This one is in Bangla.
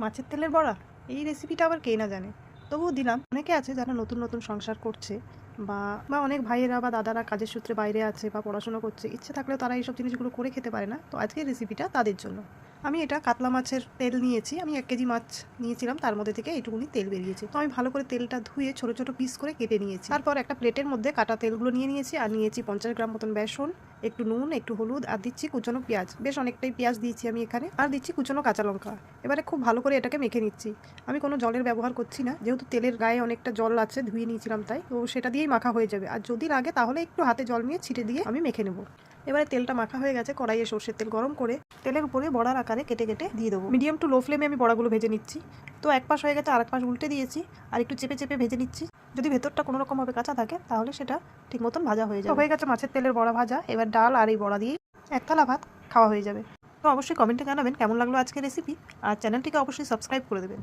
মাছের তেলের বড়া, এই রেসিপিটা আবার কে না জানে, তবুও দিলাম। অনেকে আছে যারা নতুন নতুন সংসার করছে, বা বা অনেক ভাইয়েরা বা দাদারা কাজের সূত্রে বাইরে আছে বা পড়াশোনা করছে, ইচ্ছে থাকলেও তারা এইসব জিনিসগুলো করে খেতে পারে না। তো আজকের রেসিপিটা তাদের জন্য। আমি এটা কাতলা মাছের তেল নিয়েছি। আমি 1 কেজি মাছ নিয়েছিলাম, তার মধ্যে থেকে এইটুকুনি তেল বেরিয়েছে। তো আমি ভালো করে তেলটা ধুয়ে ছোট ছোট পিস করে কেটে নিয়েছি। তারপর একটা প্লেটের মধ্যে কাটা তেলগুলো নিয়ে নিয়েছি, আর নিয়েছি 50 গ্রাম মতন বেসন, একটু নুন, একটু হলুদ, আর দিচ্ছি কুচনো পেঁয়াজ। বেশ অনেকটাই পেঁয়াজ দিয়েছি আমি এখানে, আর দিচ্ছি কুচনো কাঁচা লঙ্কা। এবারে খুব ভালো করে এটাকে মেখে নিচ্ছি। আমি কোনো জলের ব্যবহার করছি না, যেহেতু তেলের গায়ে অনেকটা জল আছে, ধুয়ে নিয়েছিলাম তাই। তো সেটা দিয়েই মাখা হয়ে যাবে, আর যদি লাগে তাহলে একটু হাতে জল নিয়ে ছিটে দিয়ে আমি মেখে নেব। এবারে তেলটা মাখা হয়ে গেছে, কড়াইয়ে সর্ষের তেল গরম করে তেলের উপরে বড়ার আকারে কেটে কেটে দিয়ে দেবো। মিডিয়াম টু লো ফ্লেমে আমি বড়াগুলো ভেজে নিচ্ছি। তো এক পাশ হয়ে গেছে, আর এক পাশ উল্টে দিয়েছি, আর একটু চেপে চেপে ভেজে নিচ্ছি। যদি ভেতরটা কোনো রকমভাবে কাঁচা থাকে তাহলে সেটা ঠিক মতন ভাজা হয়ে যাবে। হয়ে গেছে মাছের তেলের বড়া ভাজা। এবার ডাল আর এই বড়া দিয়ে এক থালা ভাত খাওয়া হয়ে যাবে। তো অবশ্যই কমেন্টে জানাবেন কেমন লাগলো আজকের রেসিপি, আর চ্যানেলটিকে অবশ্যই সাবস্ক্রাইব করে দেবেন।